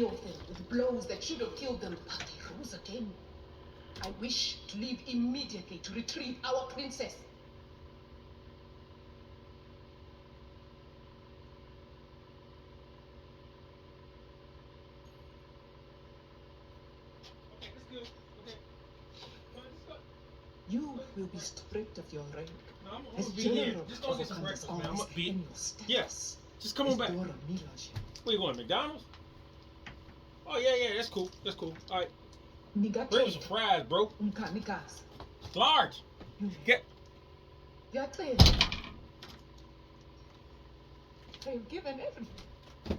many of them with blows that should have killed them, but they rose again. I wish to leave immediately to retrieve our princess. Okay, that's good. Okay. Come on, let's go. You will be stripped of your rank. No, I'm As gonna be here. general Just go get of some breakfast, man. Wakanda's I'm gonna armies be. and your status Yes. Just come on as back. Dora Milaje. Where you going, McDonald's? Oh yeah, that's cool. That's cool. All right. Bring me Nigato, some fries, bro. Umkanikas. Large. Get. Yatre. I've given everything.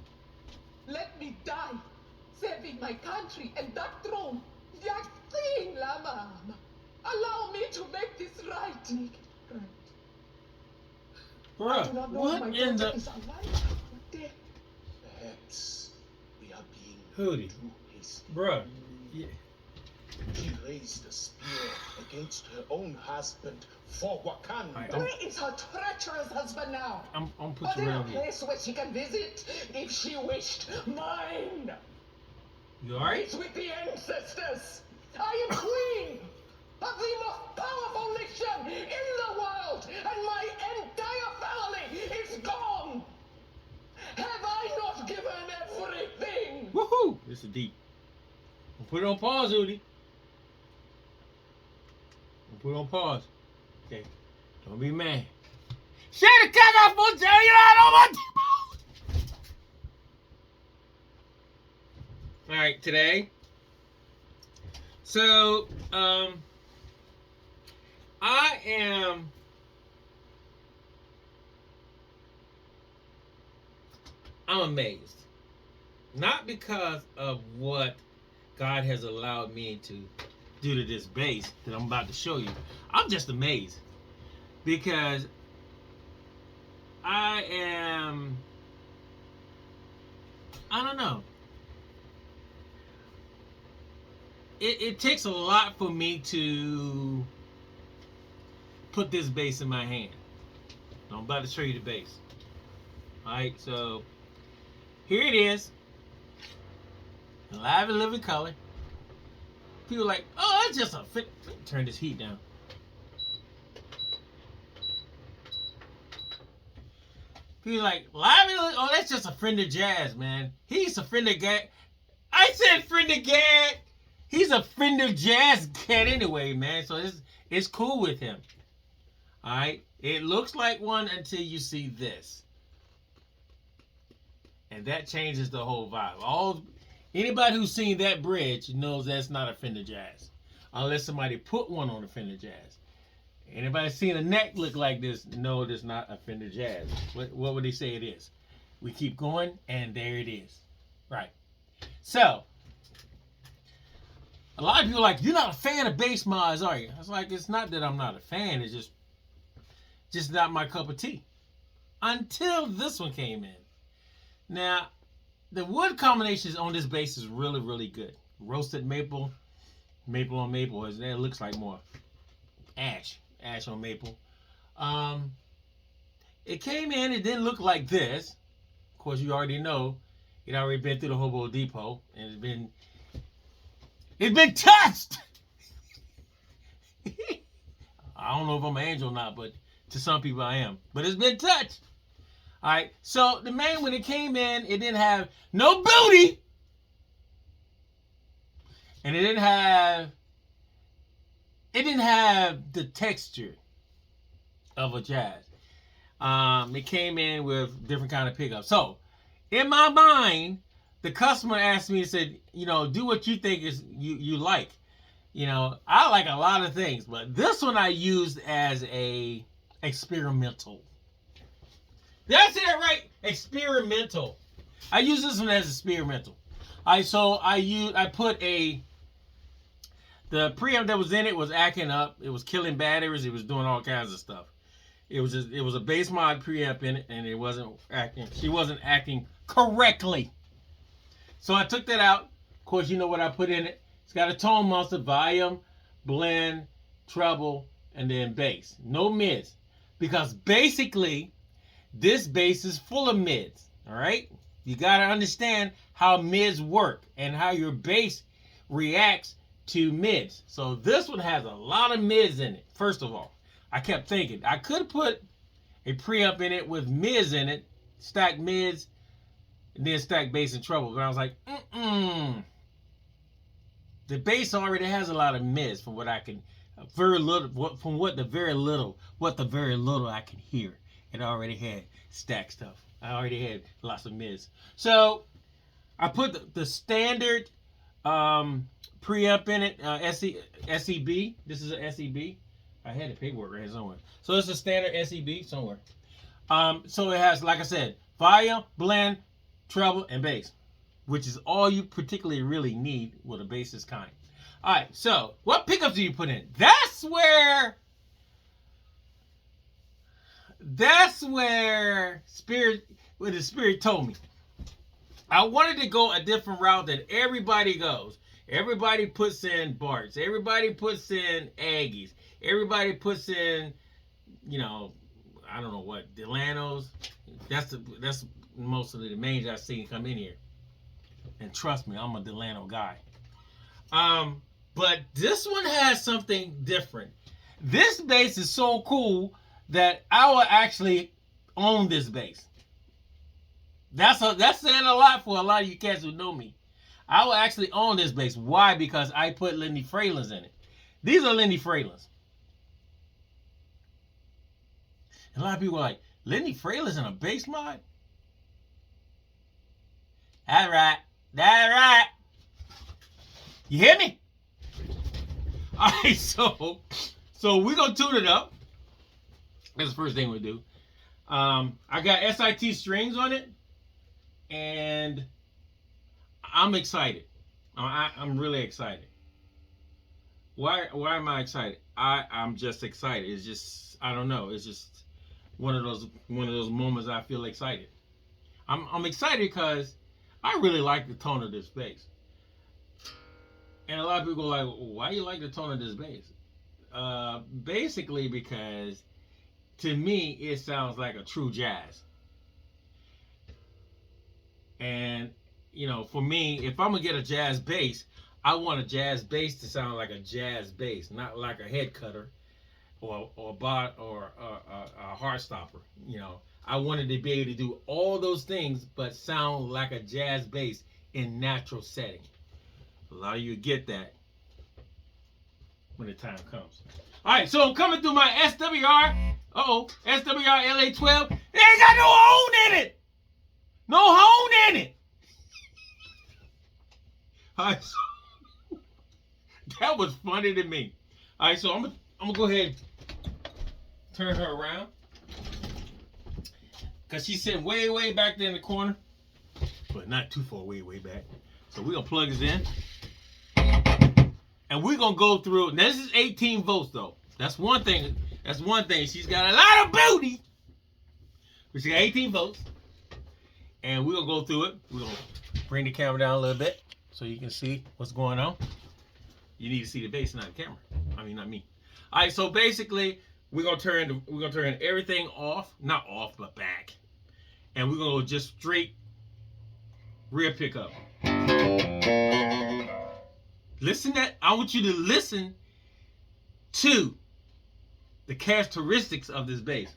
Let me die, saving my country and that throne. That thing, Lama. Allow me to make this right, Nick. Right. I do not Bruh, know what my in daughter the is alive or dead. Perhaps we are being Hoodie? too hasty. Bruh. Yeah. She raised a spear against her own husband for Wakanda. Alright, Where is her treacherous husband now? I'm gonna put Was you there a around here. place where she can visit if she wished? Mine! You alright? It's with the ancestors! I am queen of the most powerful nation in the world, and my entire family is gone! Have I not given everything? Woohoo! This is deep. I'll put it on pause, Udi. I'll put it on pause. Okay. Don't be mad. Shut the cat off, for you know what? Alright, today. So, I'm amazed. Not because of what God has allowed me to do to this base that I'm about to show you. I'm just amazed. Because I don't know. It takes a lot for me to put this base in my hand. I'm about to show you the base. Alright, so here it is. Live and living color. People are like, oh, that's just a fit. Let me turn this heat down. People are like, live and living, oh, that's just a Fender Jazz, man. He's a Fender Gag. I said Fender Gag. He's a Fender Jazz cat anyway, man. So it's cool with him. Alright? It looks like one until you see this. And that changes the whole vibe. Anybody who's seen that bridge knows that's not a Fender Jazz. Unless somebody put one on a Fender Jazz. Anybody seen a neck look like this know that's not a Fender Jazz. What would they say it is? We keep going, and there it is. Right. So, a lot of people are like, you're not a fan of bass mods, are you? I was like, it's not that I'm not a fan. It's just not my cup of tea. Until this one came in. Now, the wood combinations on this bass is really, really good. Roasted maple, maple on maple. It looks like more ash on maple. It came in, it didn't look like this. Of course, you already know it already been through the Hobo Depot, and it's been touched. I don't know if I'm an angel or not, but to some people I am. But it's been touched. Alright, so the main, when it came in, it didn't have no booty. And it didn't have the texture of a Jazz. It came in with different kind of pickups. So, in my mind, the customer asked me, said, do what you think is you like. I like a lot of things, but this one I used as a experimental. Did I say that right? Experimental. I use this one as experimental. I put the preamp that was in it was acting up. It was killing batteries. It was doing all kinds of stuff. It was a bass mod preamp in it, and it wasn't acting. She wasn't acting correctly. So I took that out. Of course, you know what I put in it. It's got a tone monster, volume, blend, treble, and then bass. No mids, because basically this bass is full of mids. All right. You got to understand how mids work and how your bass reacts to mids. So this one has a lot of mids in it. First of all, I kept thinking I could put a preamp in it with mids in it, stack mids, and then stack bass and treble. But I was like, the bass already has a lot of mids from what I can, very little, what the very little I can hear. It already had stack stuff. I already had lots of mids. So I put the standard preamp in it, SEB. This is an SEB. I had the paperwork right here somewhere. So it's a standard SEB somewhere. So it has, like I said, volume, blend, treble, and bass, which is all you particularly really need with a bassist kind. All right, so what pickups do you put in? That's where the spirit told me. I wanted to go a different route that everybody goes. Everybody puts in Barts. Everybody puts in Aggies. Everybody puts in, I don't know what, Delanos. That's most of the mains I've seen come in here. And trust me, I'm a Delano guy. But this one has something different. This bass is so cool that I will actually own this bass. That's saying a lot for a lot of you cats who know me. I will actually own this bass. Why? Because I put Lindy fralins in it. These are Lindy fralins. A lot of people are like, Lindy fralins in a bass mod? That's right. That's right. You hear me? All right, so we're going to tune it up. That's the first thing we'll do. I got SIT strings on it, and I'm excited. I'm really excited. Why am I excited? I'm just excited. It's just, I don't know. It's just one of those moments I feel excited. I'm excited because I really like the tone of this bass. And a lot of people are like, why do you like the tone of this bass? Basically because to me it sounds like a true jazz. And for me, if I'm gonna get a jazz bass, I want a jazz bass to sound like a jazz bass, not like a head cutter or a heart stopper. I wanted to be able to do all those things, but sound like a jazz bass in natural setting. A lot of you get that when the time comes. All right, so I'm coming through my SWR. SWR LA12. It ain't got no hone in it. No hone in it. All right, so that was funny to me. All right, so I'm gonna go ahead and turn her around because she's sitting way back there in the corner, but not too far way back. So we're gonna plug this in. And we're gonna go through. Now this is 18 volts though. That's one thing. She's got a lot of booty. But she got 18 volts. And we're gonna go through it. We're gonna bring the camera down a little bit so you can see what's going on. You need to see the bass, not the camera. I mean, not me. All right. So basically, we're gonna turn everything off, not off, but back, and we're gonna go just straight rear pickup. I want you to listen to the characteristics of this bass.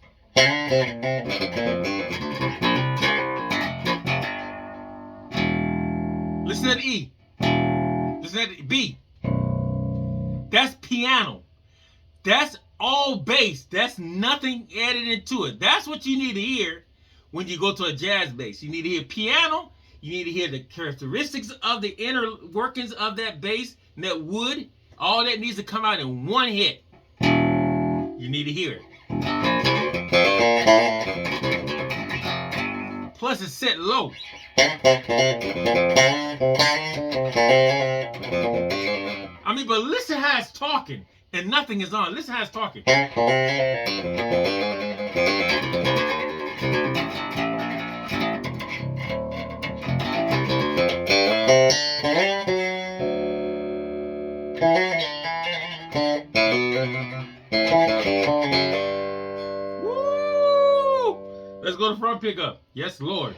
Listen to the E. Listen to the B. That's piano. That's all bass. That's nothing added into it. That's what you need to hear when you go to a jazz bass. You need to hear piano. You need to hear the characteristics of the inner workings of that bass and that wood. All that needs to come out in one hit. You need to hear it. Plus it's set low. I mean, but listen how it's talking and nothing is on. Listen how it's talking. Woo! Let's go to front pickup. Yes, Lord.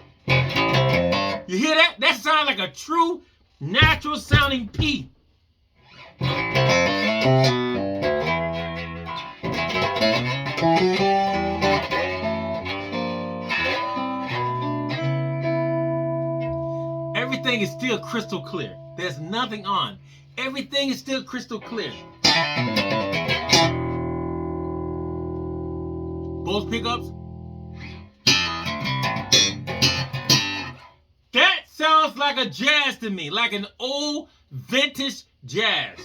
You hear that? That sounds like a true, natural sounding P. Everything is still crystal clear. There's nothing on. Everything is still crystal clear. Both pickups. That sounds like a jazz to me, like an old vintage jazz.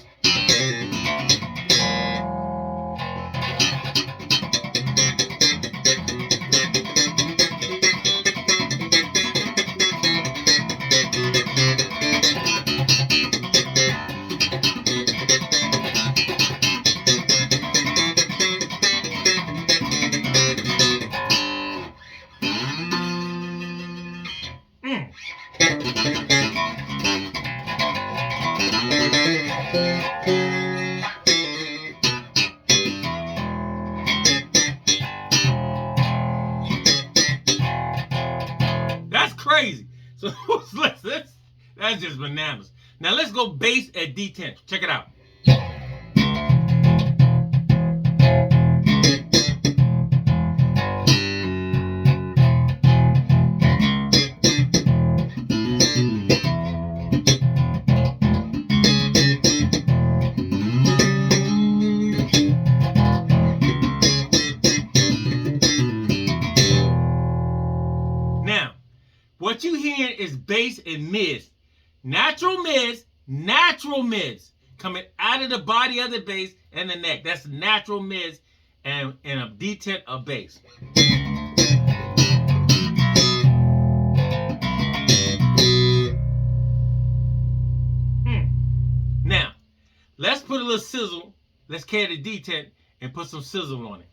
That's crazy. So that's just bananas. Now let's go bass at D10. Check it out. What you hear is bass and mids. Natural mids coming out of the body of the bass and the neck. That's natural mids and a D10 of bass. Now, let's put a little sizzle. Let's carry the D10 and put some sizzle on it.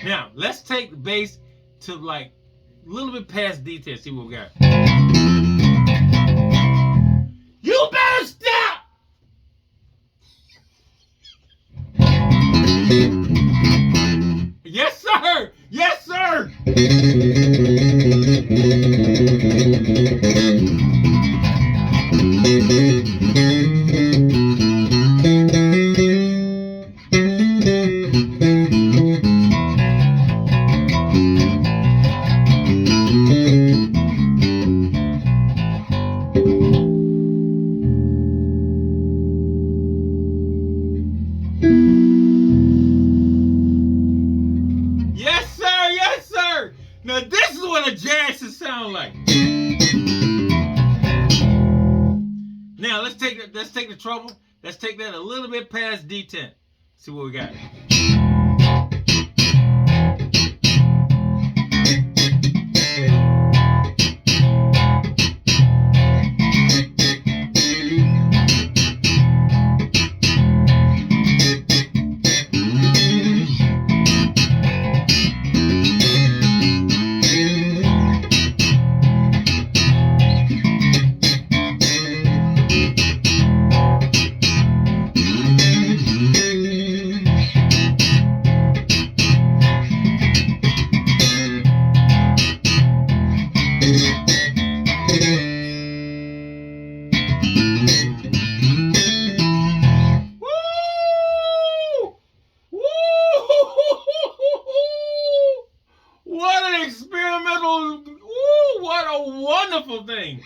Now, let's take the bass to like a little bit past D10, see what we got. You better stop! Yes, sir! Yes, sir! Yes, sir! Yes, sir! Now this is what a jazz should sound like. Now let's take the treble. Let's take that a little bit past D10. See what we got. What an experimental, what a wonderful thing.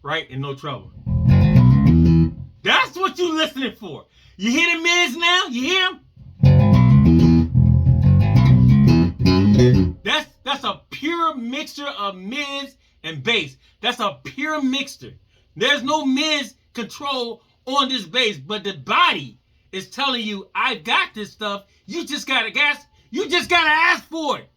right? And no trouble. That's what you listening for. You hear the Miz now? You hear him? That's a pure mixture of Miz and bass. That's a pure mixture. There's no Miz control on this bass, but the body is telling you, I got this stuff. You just gotta ask for it.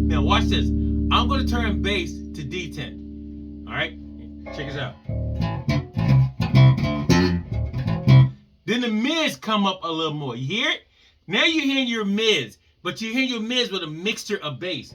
Now watch this. I'm going to turn bass to D10. All right? Check this out. Then the Miz come up a little more. You hear it? Now you're hearing your Miz, but you're hearing your Miz with a mixture of bass.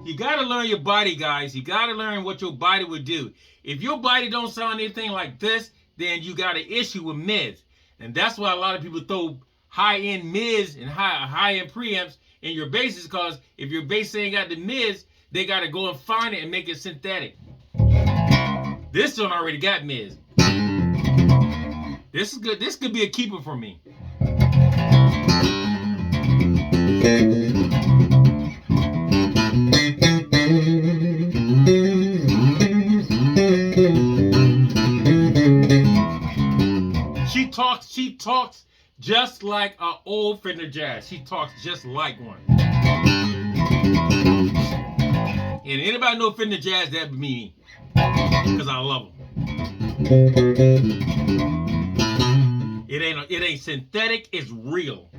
You got to learn your body, guys. You got to learn what your body would do. If your body don't sound anything like this, then you got an issue with Miz. And that's why a lot of people throw high-end Miz and high-end preamps in your basses, because if your bass ain't got the Miz, they got to go and find it and make it synthetic. This one already got Miz. This is good. This could be a keeper for me. She talks just like an old Fender Jazz. She talks just like one. And anybody know Fender Jazz, that'd be me. Because I love them. It ain't synthetic, it's real.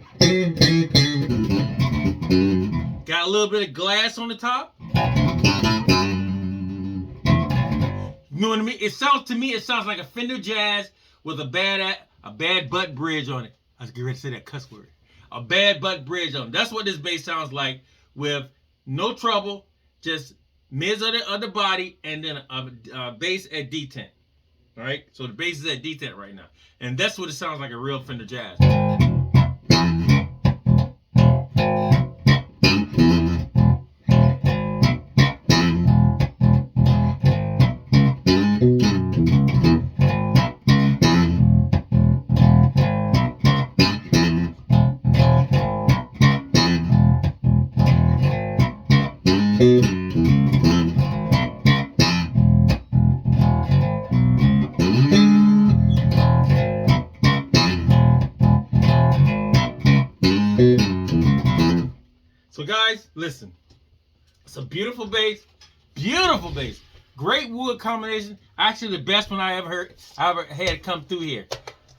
Got a little bit of glass on the top. You know what I mean? It sounds like a Fender Jazz with a bad butt bridge on it. I was getting ready to say that cuss word. A bad butt bridge on it. That's what this bass sounds like, with no trouble, just Miz of the body, and then a bass at D10. All right? So the bass is at D10 right now. And that's what it sounds like, a real Fender Jazz. So guys, listen. It's a beautiful bass. Beautiful bass. Great wood combination. Actually, the best one I ever had come through here.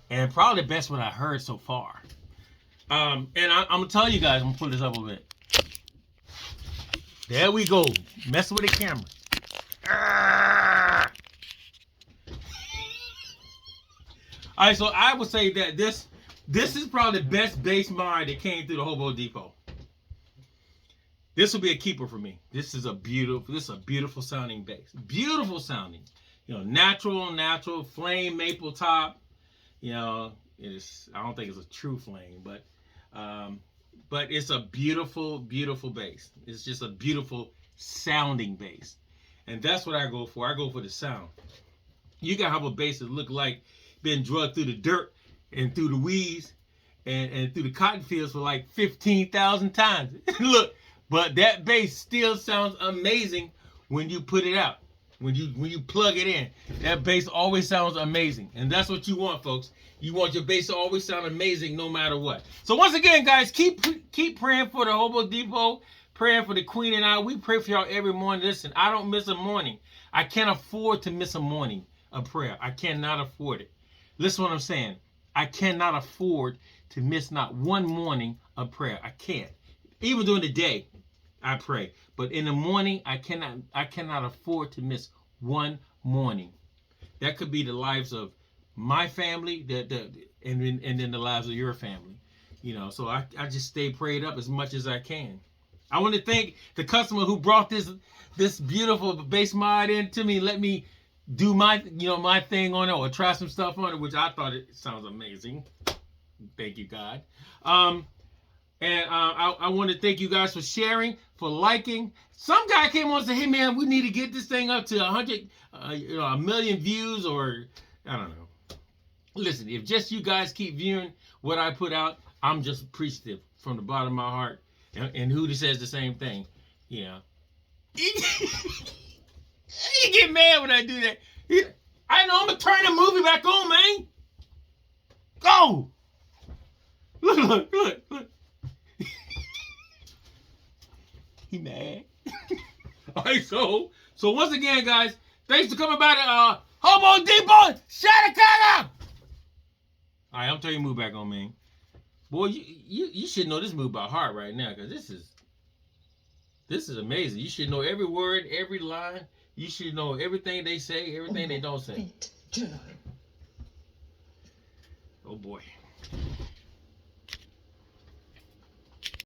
And probably the best one I heard so far. And I'm going to tell you guys, I'm going to pull this up a bit. There we go. Messing with the camera. All right, so I would say that this is probably the best bass mod that came through the Hobo Depot. This will be a keeper for me. This is a beautiful sounding bass. Beautiful sounding. You know, natural flame maple top. You know, I don't think it's a true flame, but it's a beautiful bass. It's just a beautiful sounding bass. And that's what I go for. I go for the sound. You can have a bass that look like been drugged through the dirt and through the weeds and through the cotton fields for like 15,000 times. Look, but that bass still sounds amazing when you put it out. When you plug it in, that bass always sounds amazing. And that's what you want, folks. You want your bass to always sound amazing no matter what. So once again, guys, keep praying for the Hobo Depot, praying for the Queen and I. We pray for y'all every morning. Listen, I don't miss a morning. I can't afford to miss a morning of prayer. I cannot afford it. Listen to what I'm saying. I cannot afford to miss not one morning of prayer. I can't. Even during the day, I pray. But in the morning, I cannot afford to miss one morning. That could be the lives of my family, and then the lives of your family. You know, so I just stay prayed up as much as I can. I want to thank the customer who brought this beautiful bass mod into me. Let me do my my thing on it or try some stuff on it, which I thought it sounds amazing. Thank you, God. I want to thank you guys for sharing, for liking. Some guy came on and said, "Hey man, we need to get this thing up to 100, a million views, or I don't know." Listen, if just you guys keep viewing what I put out, I'm just appreciative from the bottom of my heart. And Hootie says the same thing. Yeah. You get mad when I do that. I know I'm gonna turn the movie back on, man. Go. Look. He mad. All right, so once again, guys, thanks for coming by to Hobo Depot, Chicago. All right, I'm telling you, move back on, man. Boy, you should know this move by heart right now, because this is amazing. You should know every word, every line. You should know everything they say, everything they don't say. Beat journal. Oh boy.